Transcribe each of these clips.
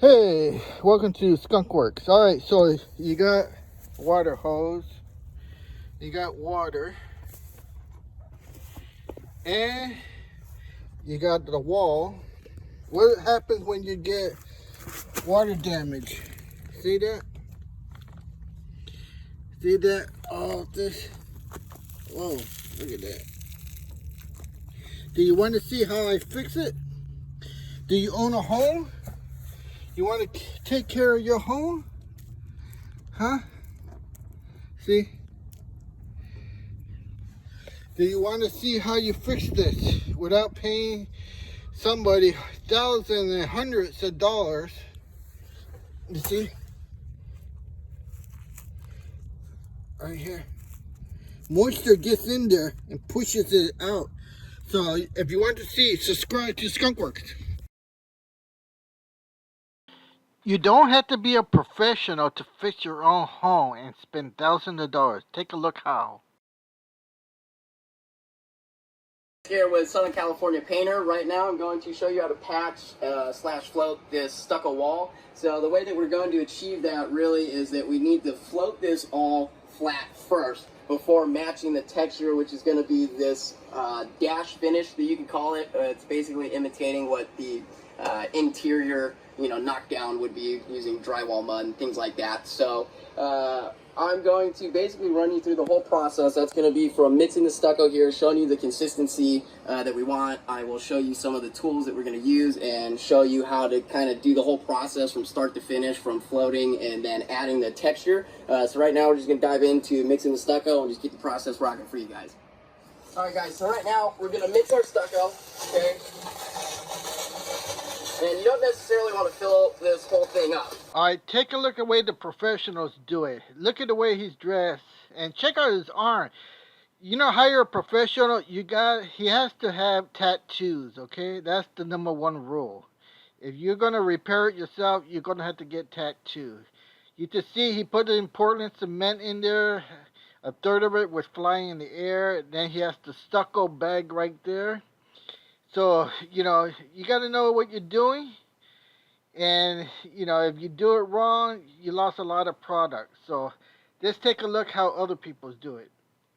Hey, welcome to Skunk Works. Alright, so you got water hose, you got water, and you got the wall. What happens when you get water damage? See that? See that? Oh, this. Whoa, look at that. Do you want to see how I fix it? Do you own a home? You want to take care of your home? Huh? See? Do you want to see how you fix this without paying somebody thousands and hundreds of dollars? You see? Right here. Moisture gets in there and pushes it out. So if you want to see, subscribe to Skunk Works. You don't have to be a professional to fix your own home and spend thousands of dollars. Take a look how. Here with Southern California Painter. Right now I'm going to show you how to patch slash float this stucco wall. So the way that we're going to achieve that really is that we need to float this all flat first before matching the texture, which is going to be this dash finish that you can call it. It's basically imitating what the interior knockdown would be using drywall mud and things like that. So I'm going to basically run you through the whole process. That's going to be from mixing the stucco here, showing you the consistency that we want. I will show you some of the tools that we're going to use and show you how to kind of do the whole process from start to finish, from floating and then adding the texture. So right now we're just going to dive into mixing the stucco and just get the process rocking for you guys. Alright guys, so right now we're going to mix our stucco, okay? And you don't necessarily want to fill this whole thing up. Alright, take a look at the way the professionals do it. Look at the way he's dressed and check out his arm. You know how you're a professional, he has to have tattoos, okay? That's the #1 rule. If you're going to repair it yourself, you're going to have to get tattoos. You can see he put in Portland cement in there. A third of it was flying in the air. Then he has the stucco bag right there. So, you got to know what you're doing. And, if you do it wrong, you lost a lot of product. So, just take a look how other people do it.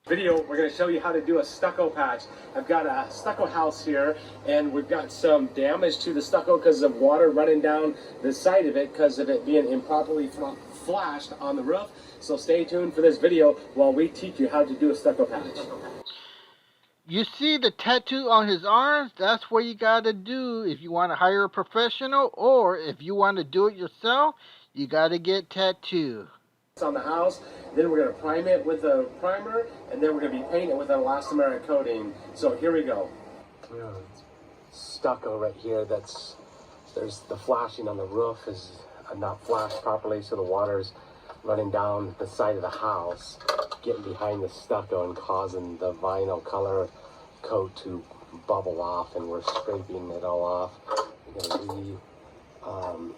Video, we're going to show you how to do a stucco patch. I've got a stucco house here, and we've got some damage to the stucco because of water running down the side of it because of it being improperly flashed on the roof. So stay tuned for this video while we teach you how to do a stucco patch. You see the tattoo on his arms? That's what you got to do if you want to hire a professional, or if you want to do it yourself, you got to get tattoo. On the house, then we're going to prime it with a primer, and then we're going to be painting it with an elastomeric coating. So here we go. Stucco right here. There's the flashing on the roof is not flashed properly, so the water's running down the side of the house, getting behind the stucco and causing the vinyl color coat to bubble off, and we're scraping it all off. We're going to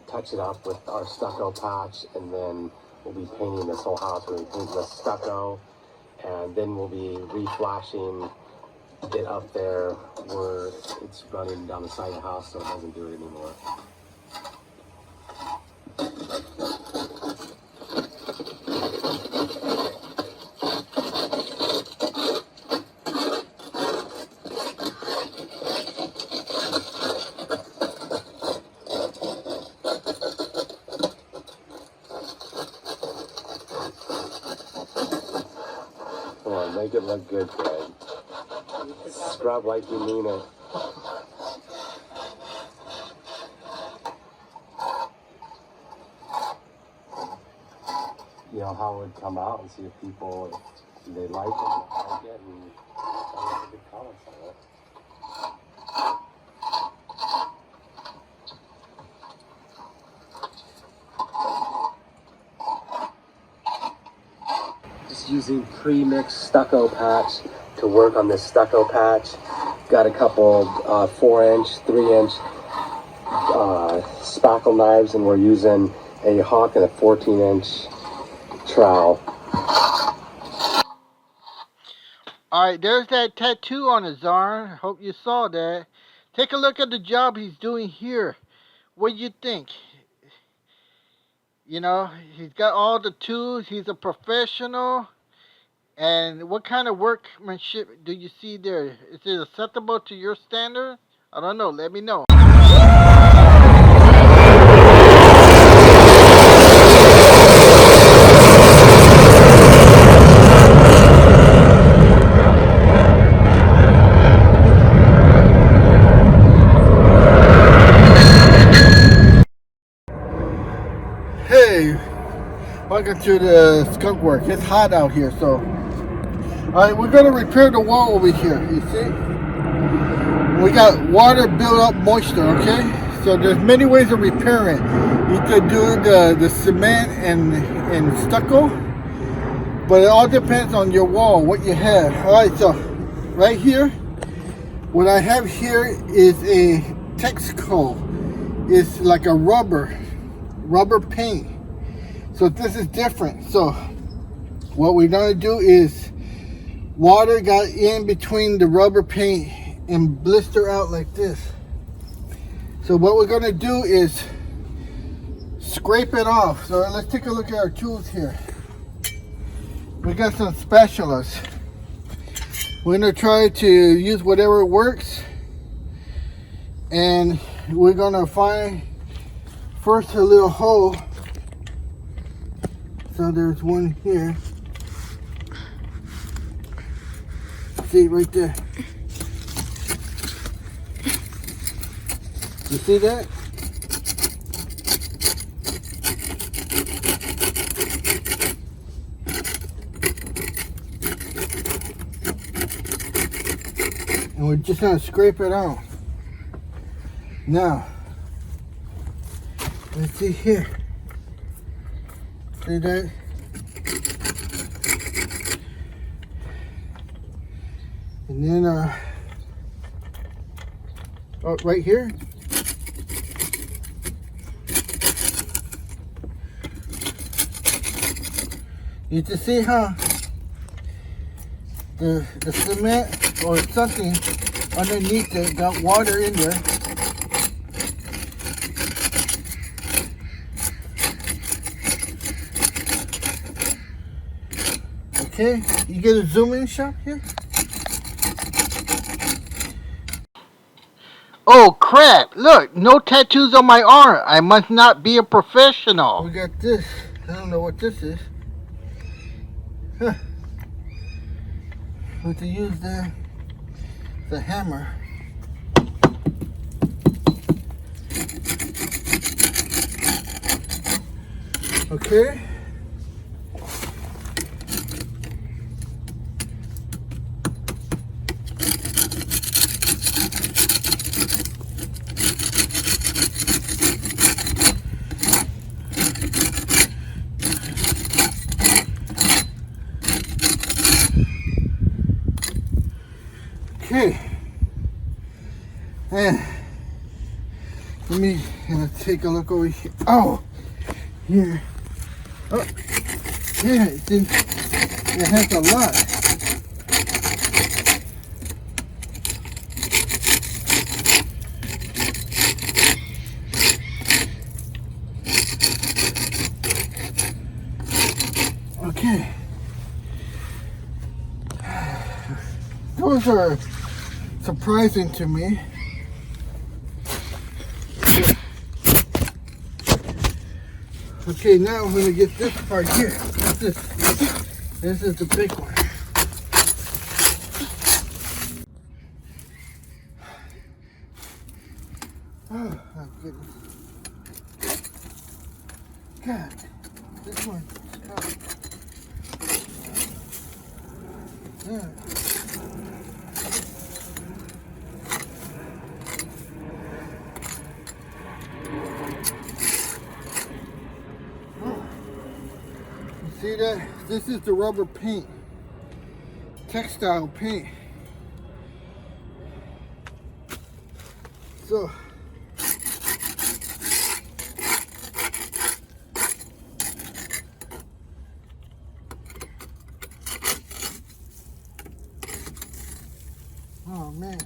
touch it up with our stucco patch, and then we'll be painting this whole house. We're going to paint the stucco, and then we'll be reflashing it up there where it's running down the side of the house so it doesn't do it anymore. Come on, make it look good, Fred. Scrub like you mean it. You know how it would come out and see if people, if they like it, don't like it, and make good comments on it. Just using pre-mixed stucco patch to work on this stucco patch. Got a couple 4-inch, 3-inch spackle knives, and we're using a hawk and a 14-inch trowel. Alright, there's that tattoo on his arm. Hope you saw that. Take a look at the job he's doing here. What do you think? You know, he's got all the tools. He's a professional. And what kind of workmanship do you see there? Is it acceptable to your standard? I don't know. Let me know. Hey, welcome to the skunk work. It's hot out here, so alright, we're gonna repair the wall over here. You see? We got water built up moisture, okay? So there's many ways of repairing. You could do the cement and stucco, but it all depends on your wall, what you have. Alright, so right here, what I have here is a Texaco. It's like a rubber paint. So this is different. So what we're gonna do is water got in between the rubber paint and blister out like this. So what we're gonna do is scrape it off. So let's take a look at our tools here. We got some spatulas. We're gonna try to use whatever works, and we're gonna find first a little hole. So there's one here. See right there. You see that? And we're just gonna scrape it out. Now, let's see here. See that? And then, oh, right here. You can see how the cement or something underneath it got water in there. Okay, you get a zoom in shot here? Oh crap, look, no tattoos on my arm. I must not be a professional. We got this. I don't know what this is. Huh. We have to use the hammer. Okay. Okay, and let me take a look over here. Oh, here. Oh, yeah, it has a lot. Okay, those are surprising to me. Okay, now I'm gonna get this part here. This is the big one. Oh my goodness. God, this one. Yeah. See that? This is the rubber paint. Textile paint. So oh man.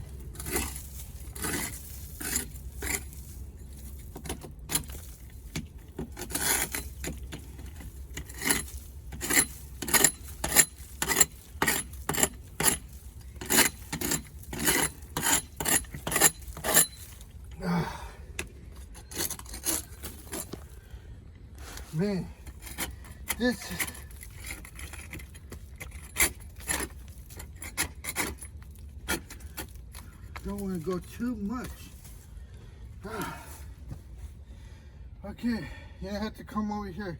Man, this don't want to go too much. Okay, yeah, I have to come over here.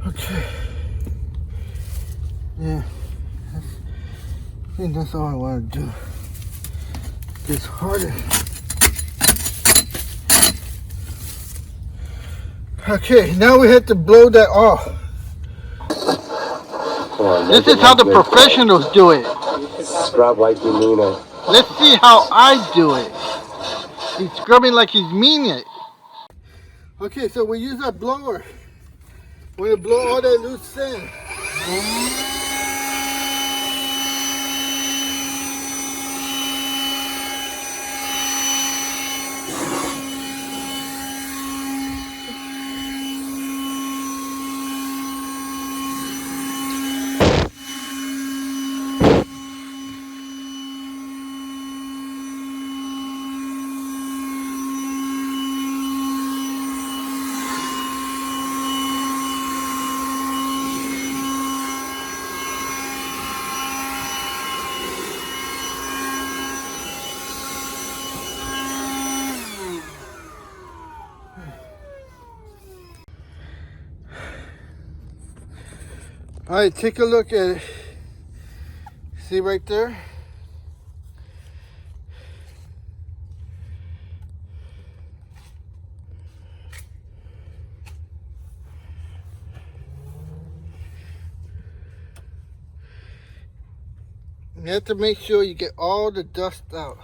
Okay. Yeah. I think that's all I want to do. It's harder. Okay, now we have to blow that off. This is how the professionals do it. Scrub like you mean it. Let's see how I do it. He's scrubbing like he's mean it. Okay, so we use our blower. We're gonna blow all that loose sand. All right, take a look at it. See right there? You have to make sure you get all the dust out.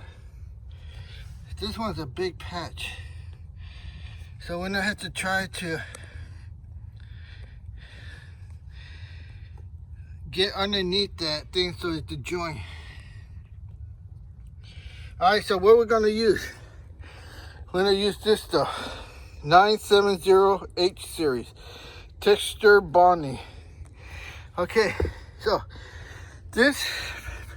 This one's a big patch. So we're gonna have to try to get underneath that thing so it's the joint. Alright, so what we're gonna use? We're gonna use this stuff. 970H series. Texture bonding. Okay, so this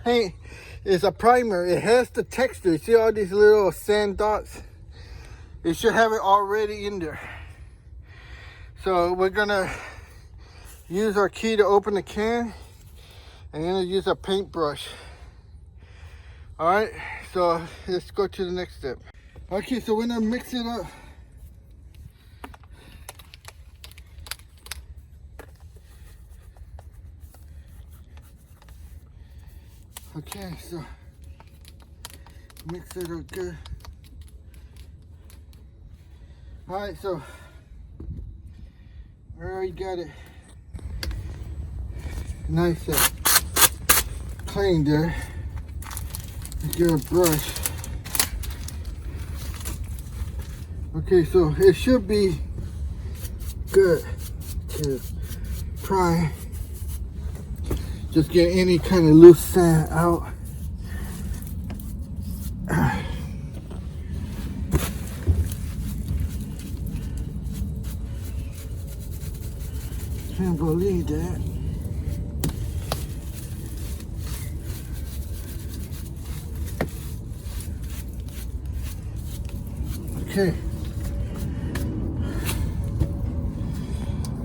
paint is a primer. It has the texture. You see all these little sand dots? It should have it already in there. So we're gonna use our key to open the can. I'm gonna use a paintbrush. Alright, so let's go to the next step. Okay, so we're gonna mix it up. Okay, so mix it up good. Alright, so I already got it nice and clean there. Get a brush. Okay, so it should be good to try. Just get any kind of loose sand out. Can't believe that. Okay.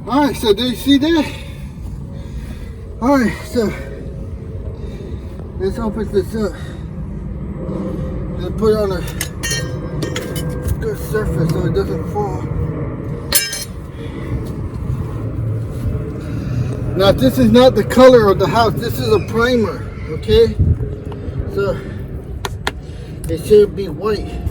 Alright, so do you see that? Alright, so let's open this up and put it on a good surface so it doesn't fall. Now this is not the color of the house, this is a primer, okay? So it should be white.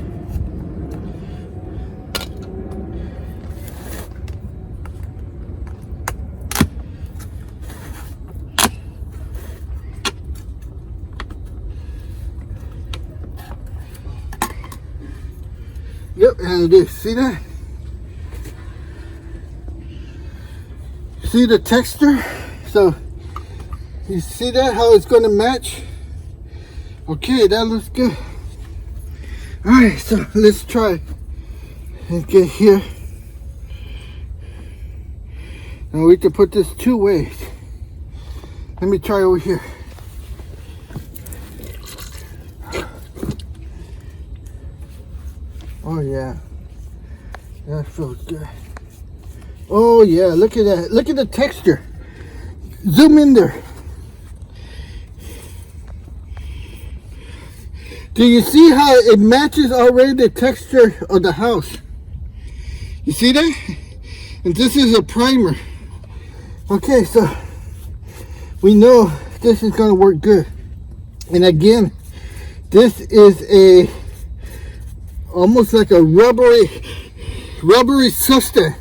Yep, and it is. See that? See the texture? So you see that, how it's going to match? Okay, that looks good. Alright, so let's try and get here. And we can put this 2 ways. Let me try over here. Oh yeah, that feels good. Oh yeah, look at that. Look at the texture. Zoom in there. Do you see how it matches already the texture of the house? You see that? And this is a primer. Okay, so we know this is going to work good. And again, this is a almost like a rubbery substance.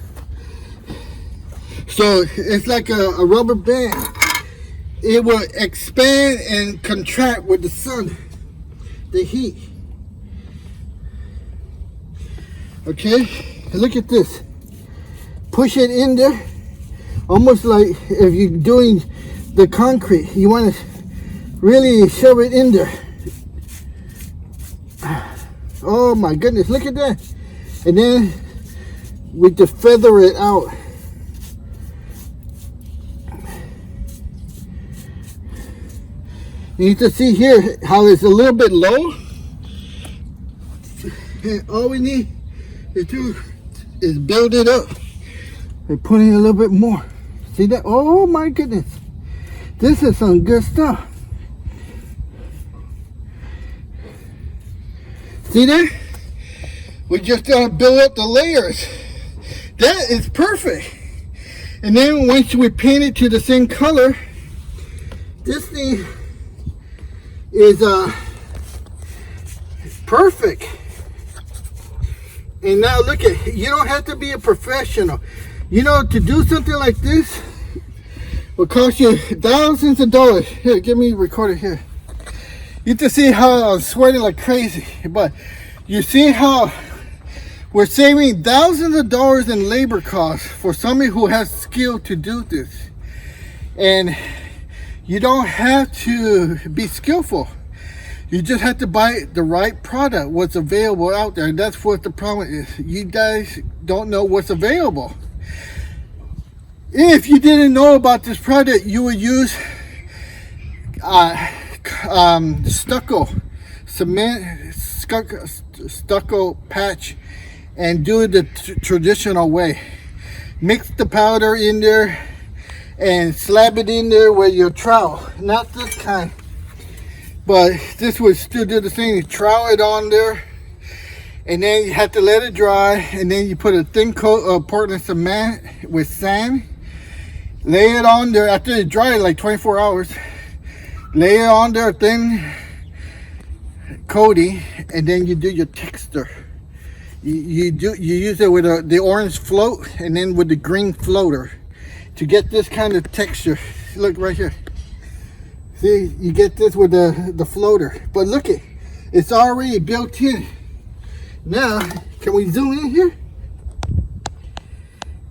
So it's like a rubber band. It will expand and contract with the sun, the heat. Okay, look at this. Push it in there, almost like if you're doing the concrete, you want to really shove it in there. Oh my goodness, look at that. And then we just feather it out. You can see here how it's a little bit low. And all we need to do is build it up and put in a little bit more. See that? Oh my goodness. This is some good stuff. See that? We just build up the layers. That is perfect. And then once we paint it to the same color, this thing is perfect. And now look at, you don't have to be a professional. You know, to do something like this will cost you thousands of dollars. Here, give me recorder here. You can see how I'm sweating like crazy, but you see how we're saving thousands of dollars in labor costs for somebody who has skill to do this. And you don't have to be skillful. You just have to buy the right product, what's available out there. And that's what the problem is. You guys don't know what's available. If you didn't know about this product, you would use stucco cement, stucco patch, and do it the traditional way. Mix the powder in there and slap it in there with your trowel. Not this kind, but this would still do the same. You trowel it on there, and then you have to let it dry, and then you put a thin coat of Portland cement with sand. Lay it on there after it dries like 24 hours. Lay it on there thin coating, and then you do your texture. You use it with the orange float and then with the green floater to get this kind of texture. Look right here. See, you get this with the floater. But look it, it's already built in. Now, can we zoom in here?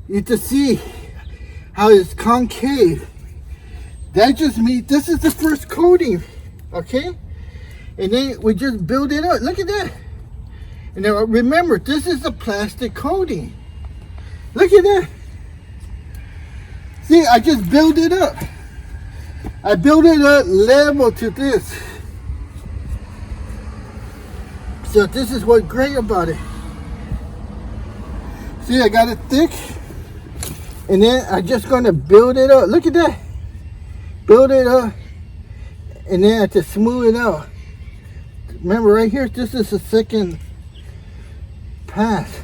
You can see how it's concave. That just means this is the first coating, okay? And then we just build it up. Look at that. And now remember, this is a plastic coating. Look at that. See, I just build it up. I build it up level to this. So this is what's great about it. See, I got it thick. And then I'm just going to build it up. Look at that. Build it up. And then I just smooth it out. Remember right here, this is the second pass.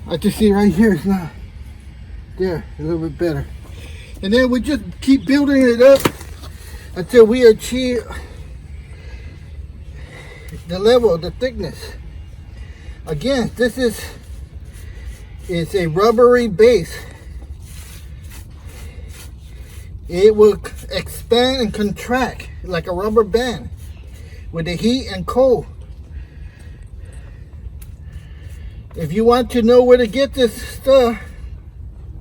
I just see right here, it's not There, a little bit better. And then we just keep building it up until we achieve the level, the thickness. Again, this is a rubbery base. It will expand and contract like a rubber band with the heat and cold. If you want to know where to get this stuff,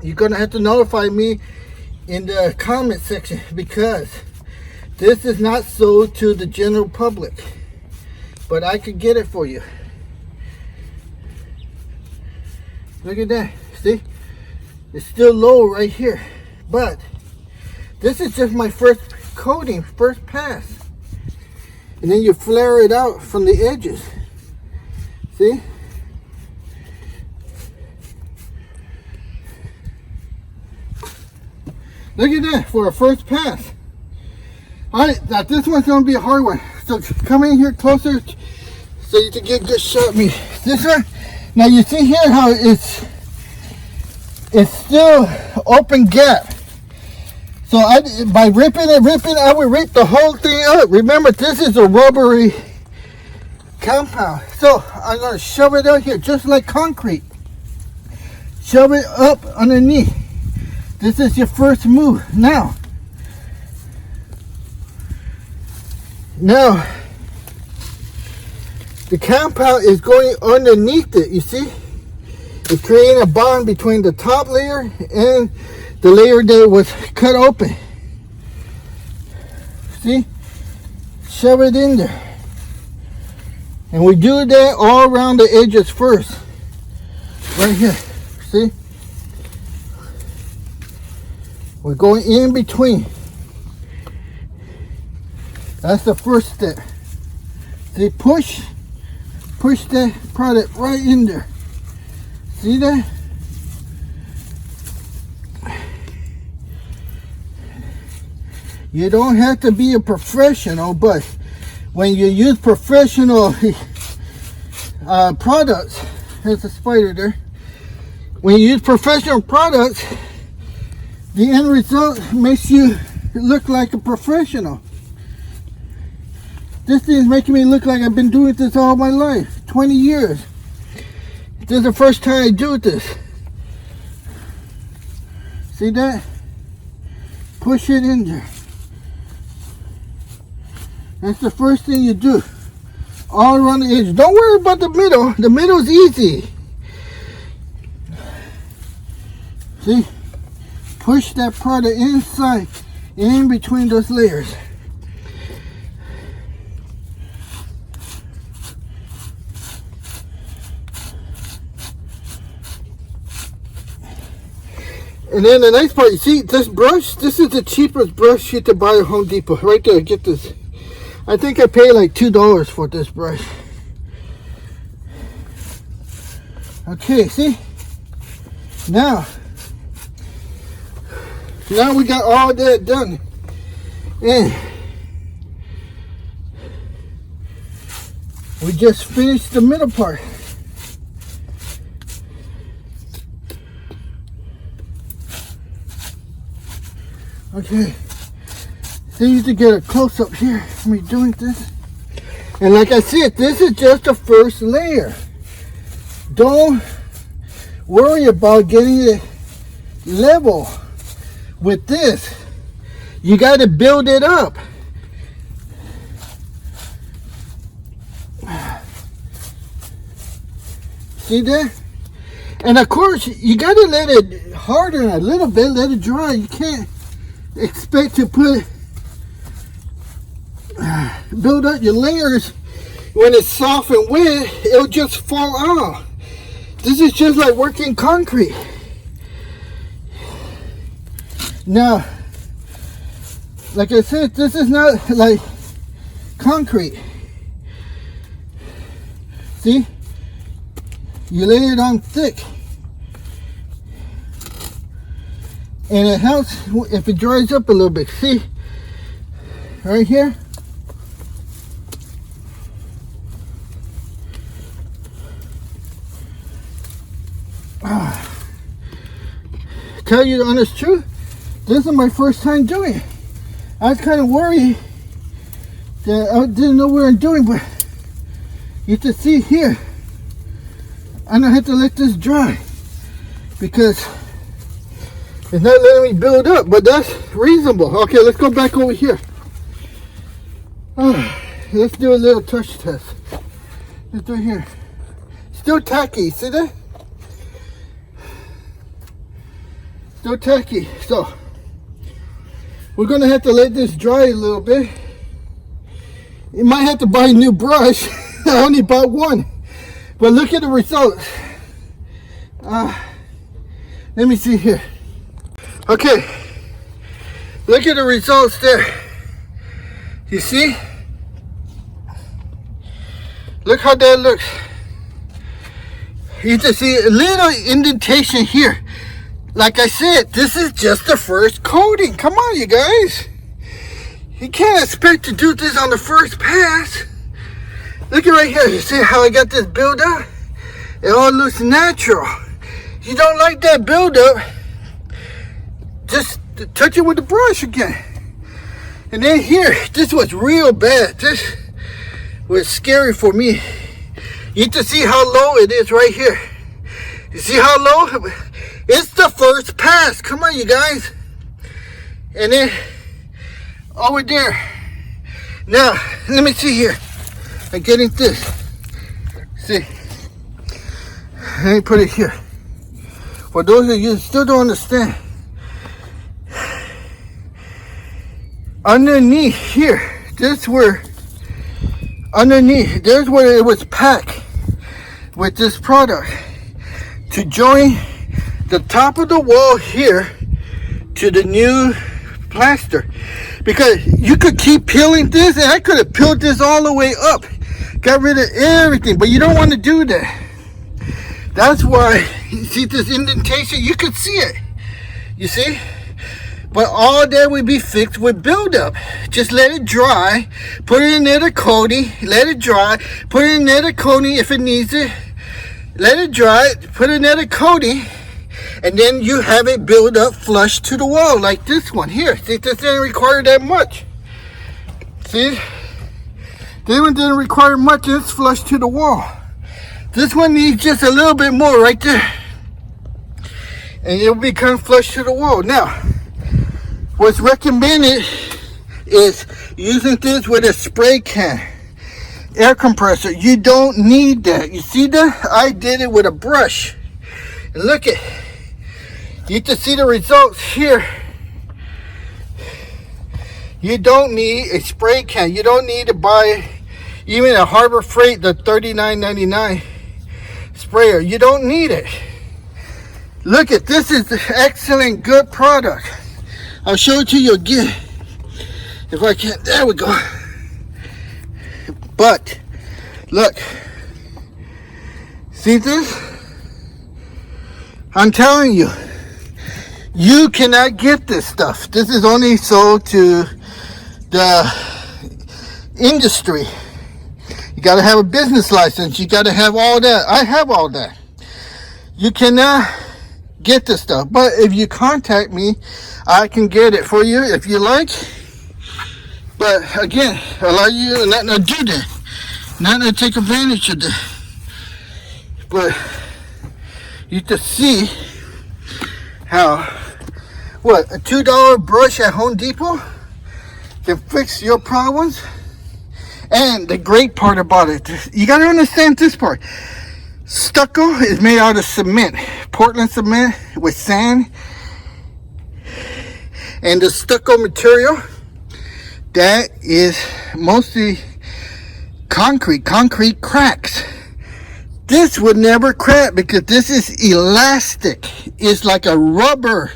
you're gonna have to notify me in the comment section, because this is not sold to the general public, but I could get it for you. Look at that. See, it's still low right here, but this is just my first coating, first pass, and then you flare it out from the edges. See, look at that for a first pass. All right, now this one's gonna be a hard one, so come in here closer so you can get a good shot of me. This one, now you see here how it's still open gap. So by ripping, I would rip the whole thing up. Remember, this is a rubbery compound. So I'm gonna shove it out here just like concrete. Shove it up underneath. This is your first move. Now, the compound is going underneath it, you see? It's creating a bond between the top layer and the layer that was cut open. See? Shove it in there. And we do that all around the edges first. Right here. See? We're going in between. That's the first step. See, push that product right in there. See that? You don't have to be a professional, but when you use professional products, there's a spider there. When you use professional products, the end result makes you look like a professional. This thing is making me look like I've been doing this all my life, 20 years. This is the first time I do this. See that? Push it in there. That's the first thing you do. All around the edge. Don't worry about the middle. The middle is easy. See? Push that product inside, in between those layers. And then the next part, you see this brush? This is the cheapest brush you can buy at Home Depot. Right there, get this. I think I paid like $2 for this brush. Okay, see? Now we got all that done. And we just finished the middle part. Okay, so you to get a close-up here of me doing this. And like I said, this is just the first layer. Don't worry about getting it level with this. You got to build it up. See that? And of course, you got to let it harden a little bit, let it dry. You can't expect to build up your layers when it's soft and wet. It'll just fall out. This is just like working concrete. Now, like I said, this is not like concrete. See, you lay it on thick, and it helps if it dries up a little bit. See, right here. tell you the honest truth, this is my first time doing it. I was kind of worried that I didn't know what I'm doing, but you can see here, I'm gonna have to let this dry because it's not letting me build up, but that's reasonable. Okay, let's go back over here. Let's do a little touch test. Let's do it here. Still tacky, see that? Still tacky. So we're gonna have to let this dry a little bit. You might have to buy a new brush. I only bought one, but look at the results. Let me see here. Okay, look at the results there. You see? Look how that looks. You can see a little indentation here. Like I said, this is just the first coating. Come on, you guys. You can't expect to do this on the first pass. Look at right here. You see how I got this build-up? It all looks natural. If you don't like that build-up, just touch it with the brush again. And then here, this was real bad. This was scary for me. You can see how low it is right here. You see how low? It's the first pass. Come on, you guys. And then over there. Now, let me see here. I'm getting this. See? Let me put it here. For those of you who still don't understand, underneath here, there's where it was packed with this product to join the top of the wall here to the new plaster, because you could keep peeling this, and I could have peeled this all the way up, got rid of everything, but you don't want to do that. That's why you see this indentation. You could see it, you see, but all that would be fixed with buildup. Just let it dry, put it in there to coating, let it dry, put it in there to coating if it needs it, let it dry, put it in there to coating, and then you have it build up flush to the wall like this one here. See, this didn't require that much. See, this one didn't require much. It's flush to the wall. This one needs just a little bit more right there, and it'll become flush to the wall. Now, what's recommended is using this with a spray can, air compressor. You don't need that. You see that? I did it with a brush. And look at, you can see the results here. You don't need a spray can. You don't need to buy even a Harbor Freight, the $39.99 sprayer. You don't need it. Look at this. Is an excellent, good product. I'll show it to you again if I can. There we go. But look, see this? I'm telling you, you cannot get this stuff. This is only sold to the industry. You got to have a business license. You got to have all that. I have all that. You cannot get this stuff, but if you contact me, I can get it for you if you like. But again, a lot of you are not going to do that, not going to take advantage of that. But you can see how what a $2 brush at Home Depot can fix your problems. And the great part about it, you got to understand this part. Stucco is made out of cement, Portland cement with sand, and the stucco material, that is mostly concrete cracks. This would never crack because this is elastic. It's like a rubber.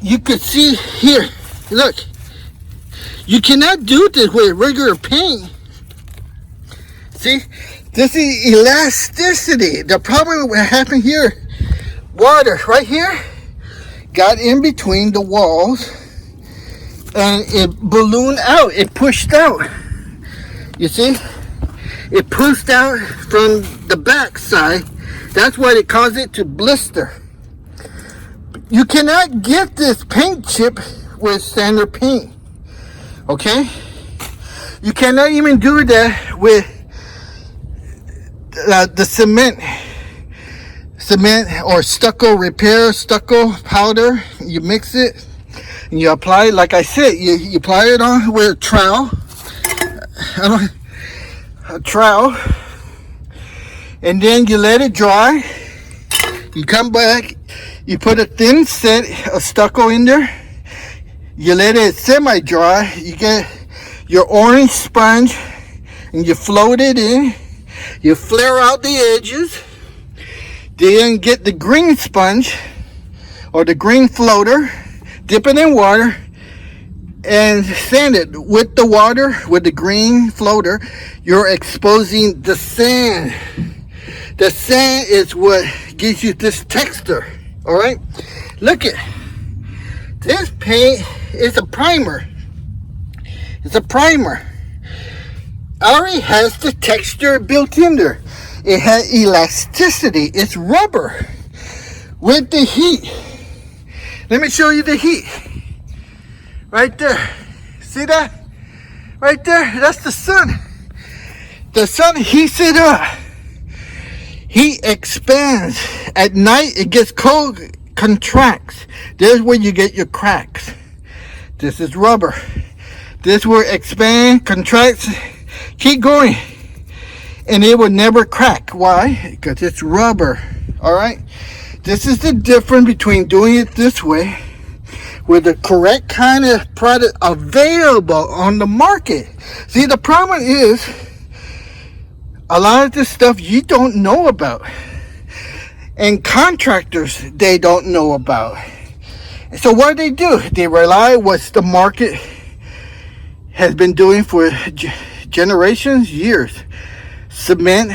You could see here, look, you cannot do this with regular paint. See, this is elasticity. The problem what happened here, water right here got in between the walls and it ballooned out. It pushed out. You see, it pushed out from the back side. That's why it caused it to blister. you cannot get this paint chip with standard paint. Okay? You cannot even do that with the cement or stucco repair, stucco powder. You mix it and you apply it. Like I said, you apply it on with a trowel. A trowel. And then you let it dry. You come back, you put a thin set of stucco in there. You let it semi-dry. You get your orange sponge and you float it in. You flare out the edges. Then get the green sponge or the green floater, dip it in water, and sand it with the water, with the green floater. You're exposing the sand. The sand is what gives you this texture. All right, look at this paint. Is a primer. It's a primer. Already has the texture built in there. It has elasticity. It's rubber with the heat. Let me show you the heat. Right there. See that? Right there. That's the sun. The sun heats it up. Heat expands. At night it gets cold, contracts. There's where you get your cracks. This is rubber. This will expand, contracts, keep going. And it will never crack. Why? Because it's rubber. Alright? This is the difference between doing it this way with the correct kind of product available on the market. See, the problem is a lot of this stuff you don't know about. And contractors, they don't know about. So what do? They rely on what the market has been doing for generations, years. Cement,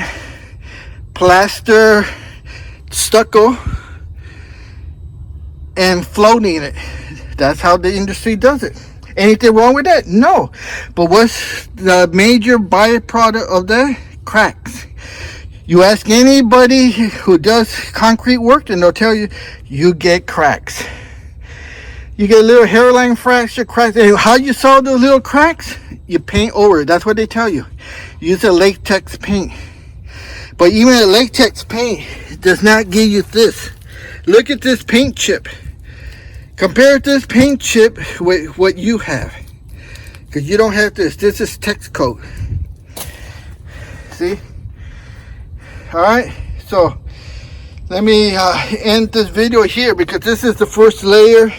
plaster, stucco, and floating it. That's how the industry does it. Anything wrong with that? No. But what's the major byproduct of that? Cracks. You ask anybody who does concrete work and they'll tell you, you get cracks. You get a little hairline fracture, cracks. And how you solve those little cracks? You paint over it. That's what they tell you. Use a latex paint. But even a latex paint does not give you this. Look at this paint chip. Compare this paint chip with what you have. Because you don't have this. This is Texaco. See? Alright. So, let me end this video here because this is the first layer.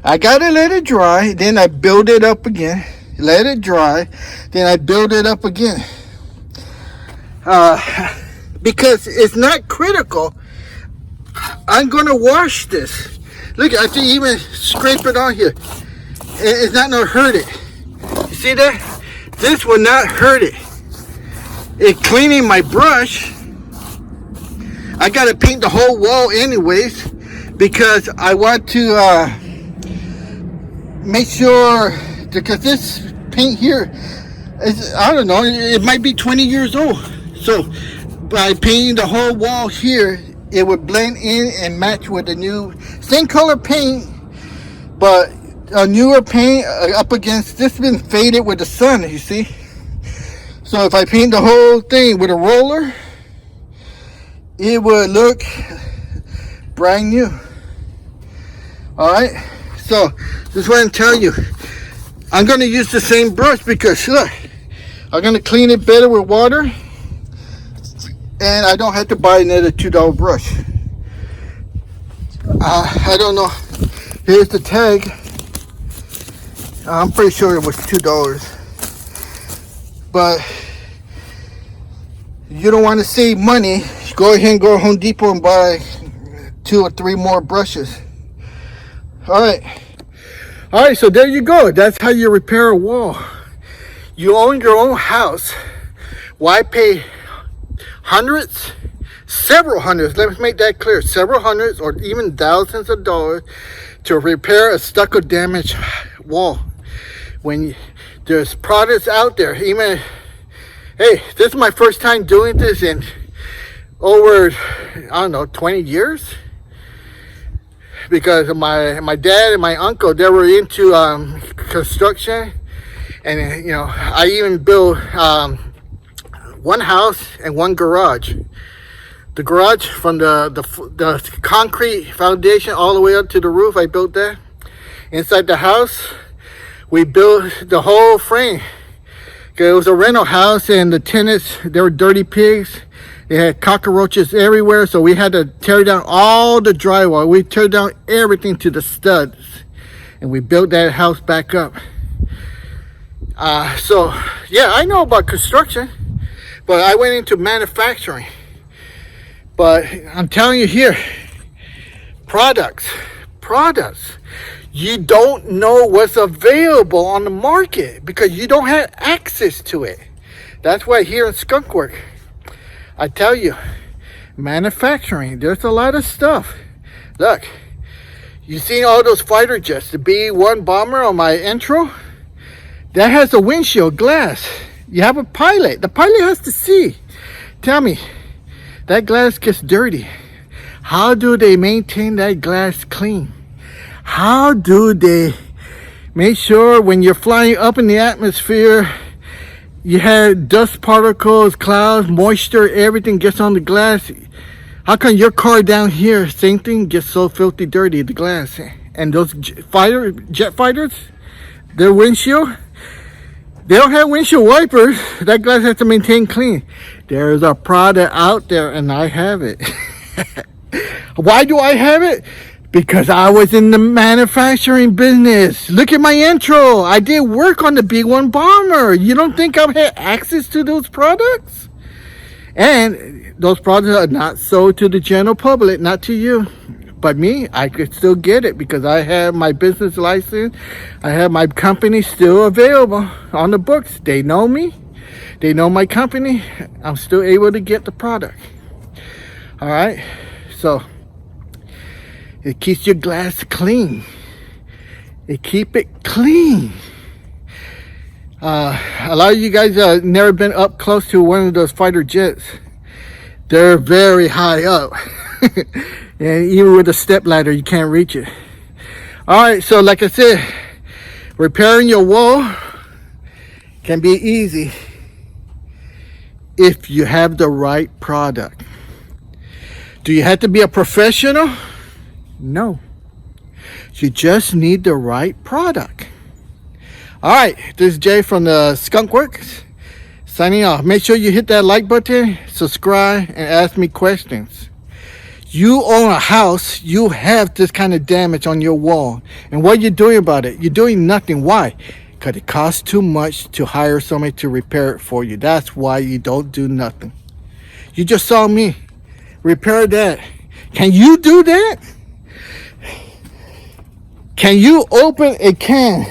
I gotta let it dry, then I build it up again. Let it dry, then I build it up again. Because it's not critical. I'm gonna wash this. Look, I can even scrape it on here. It's not gonna hurt it. You see that? This will not hurt it. It's cleaning my brush. I gotta paint the whole wall anyways because I want to make sure, because this paint here is, I don't know, it might be 20 years old. So by painting the whole wall here, it would blend in and match with the new, same color paint, but a newer paint up against, this has been faded with the sun, you see. So if I paint the whole thing with a roller, it would look brand new. Alright, so just want to tell you, I'm going to use the same brush because look, I'm going to clean it better with water and I don't have to buy another $2 brush. I don't know, here's the tag. I'm pretty sure it was $2, but you don't want to save money, go ahead and go to Home Depot and buy 2 or 3 more brushes. Alright, so there you go. That's how you repair a wall. You own your own house. Why pay hundreds, several hundreds, let's make that clear, several hundreds or even thousands of dollars to repair a stucco damaged wall when there's products out there? Even, hey, this is my first time doing this in over, I don't know, 20 years, because my dad and my uncle, they were into construction, and I even built one house and one garage. The garage, from the concrete foundation all the way up to the roof, I built that. Inside the house, we built the whole frame. It was a rental house, and the tenants, they were dirty pigs. They had cockroaches everywhere, so we had to tear down all the drywall. We tore down everything to the studs, and we built that house back up. So, yeah, I know about construction, but I went into manufacturing. But I'm telling you here, products. You don't know what's available on the market because you don't have access to it. That's why here in Skunkwork, I tell you, manufacturing, there's a lot of stuff. Look, you see all those fighter jets, the B-1 bomber on my intro? That has a windshield glass. You have a pilot. The pilot has to see. Tell me, that glass gets dirty. How do they maintain that glass clean? How do they make sure when you're flying up in the atmosphere, you have dust particles, clouds, moisture, everything gets on the glass? How come your car down here, same thing, gets so filthy dirty, the glass? And those jet fighters, their windshield, they don't have windshield wipers. That glass has to maintain clean. There's a product out there, and I have it. Why do I have it? Because I was in the manufacturing business. Look at my intro. I did work on the B-1 bomber. You don't think I've had access to those products? And those products are not sold to the general public, not to you. But me, I could still get it because I have my business license. I have my company still available on the books. They know me. They know my company. I'm still able to get the product. All right. So it keeps your glass clean. It keep it clean. A lot of you guys never been up close to one of those fighter jets. They're very high up. And even with a step ladder, you can't reach it. All right, so like I said, repairing your wall can be easy if you have the right product. Do you have to be a professional? No. You just need the right product. All right, this is Jay from the Skunkworks signing off. Make sure you hit that like button, subscribe, and ask me questions. You own a house, you have this kind of damage on your wall. And what are you doing about it? You're doing nothing. Why? Because it costs too much to hire somebody to repair it for you. That's why you don't do nothing. You just saw me repair that. Can you do that? Can you open a can?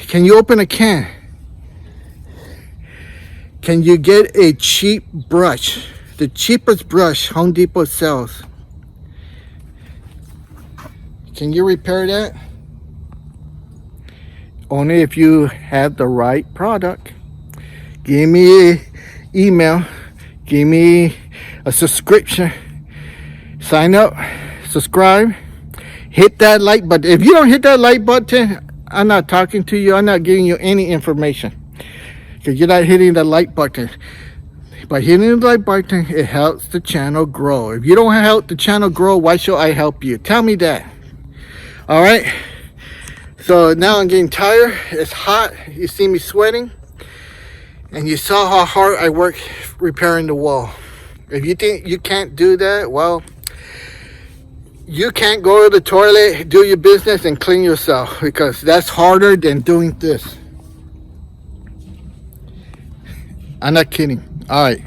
Can you open a can? Can you get a cheap brush? The cheapest brush Home Depot sells. Can you repair that? Only if you have the right product. Give me an email. Give me a subscription. Sign up. Subscribe. Hit that like button. If you don't hit that like button, I'm not talking to you. I'm not giving you any information. Because you're not hitting the like button. By hitting the like button, it helps the channel grow. If you don't help the channel grow, why should I help you? Tell me that. All right. So now I'm getting tired. It's hot. You see me sweating. And you saw how hard I work repairing the wall. If you think you can't do that, well, you can't go to the toilet, do your business, and clean yourself. Because that's harder than doing this. I'm not kidding. All right.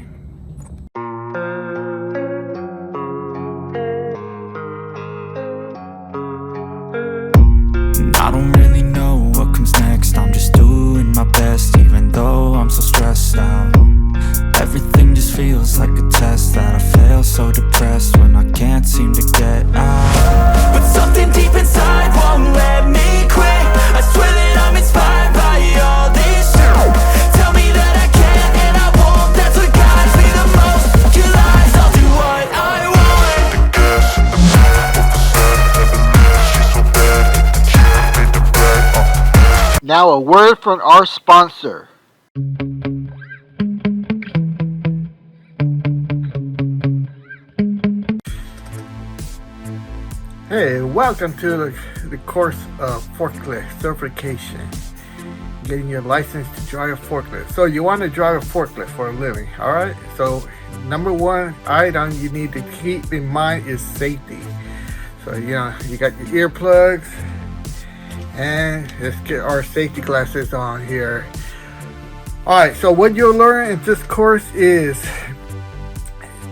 I don't really know what comes next. I'm just doing my best, even though I'm so stressed out. Everything just feels like a test that I fail, so depressed when I can't seem to get out. But something deep inside won't let me quit. I swear that I'm inspired by all this shit. Tell me that I can and I won't, that's what God Now a word from our sponsor. Hey, welcome to the course of forklift certification. Getting your license to drive a forklift. So you want to drive a forklift for a living, all right? So number one item you need to keep in mind is safety. So you got your earplugs, and let's get our safety glasses on here. All right, so what you'll learn in this course is,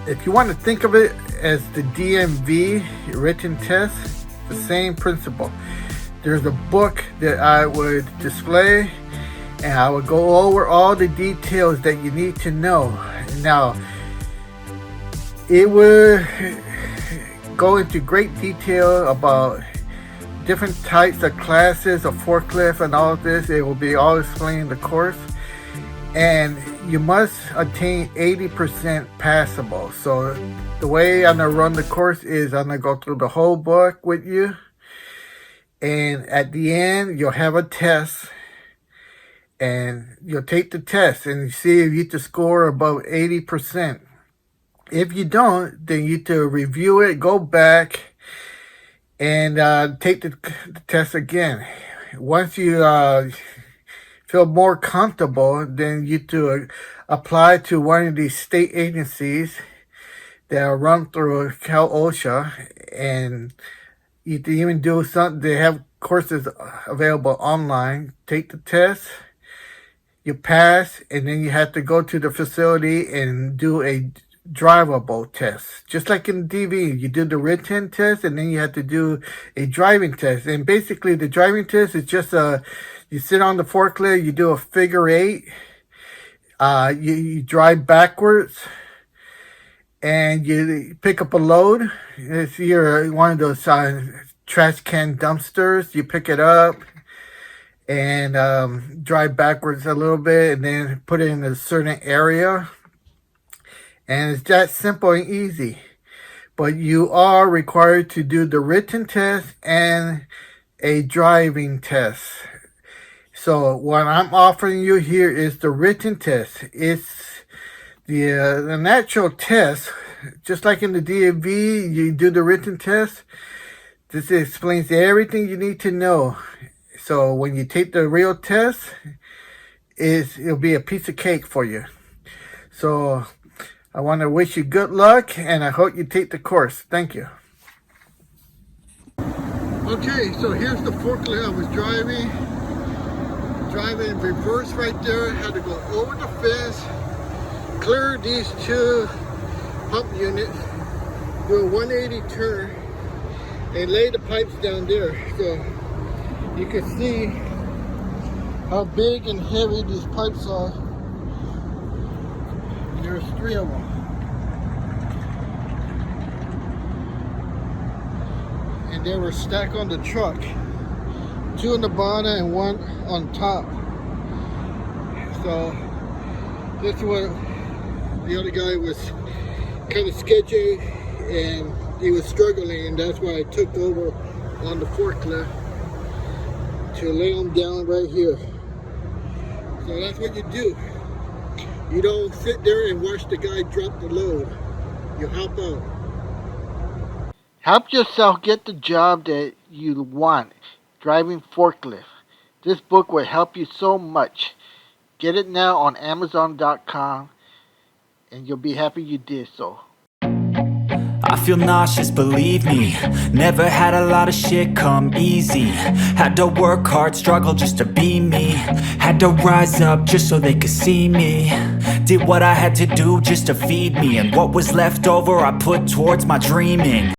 if you want to think of it as the DMV written test, the same principle. There's a book that I would display, and I would go over all the details that you need to know. Now, it would go into great detail about different types of classes of forklift and all of this. It will be all explained in the course. And you must attain 80% passable. So the way I'm going to run the course is I'm going to go through the whole book with you. And at the end, you'll have a test. And you'll take the test and see if you can score above 80%. If you don't, then you need to review it, go back, and take the test again. Once you feel more comfortable, then you to apply to one of these state agencies that are run through Cal OSHA, and you can even do something. They have courses available online. Take the test, you pass, and then you have to go to the facility and do a drivable test. Just like in DV, you do the written test, and then you have to do a driving test. And basically, the driving test is just you sit on the forklift, you do a figure 8, you drive backwards, and you pick up a load. If you're one of those trash can dumpsters, you pick it up and drive backwards a little bit, and then put it in a certain area. And it's that simple and easy. But you are required to do the written test and a driving test. So what I'm offering you here is the written test. It's the natural test. Just like in the DMV, you do the written test. This explains everything you need to know. So when you take the real test, it'll be a piece of cake for you. So I want to wish you good luck, and I hope you take the course. Thank you. Okay, so here's the forklift I was driving in reverse right there. Had to go over the fence, clear these two pump units, do a 180 turn, and lay the pipes down there. So you can see how big and heavy these pipes are. There's 3 of them. And they were stacked on the truck. 2 on the bottom and 1 on top. So this is what the other guy was kind of sketchy, and he was struggling, and that's why I took over on the forklift to lay him down right here. So that's what you do. You don't sit there and watch the guy drop the load. You help out. Help yourself get the job that you want, driving forklift. This book will help you so much. Get it now on amazon.com, and you'll be happy you did so. I feel nauseous, believe me. Never had a lot of shit come easy. Had to work hard, struggle just to be me. Had to rise up just so they could see me. Did what I had to do just to feed me, and what was left over I put towards my dreaming.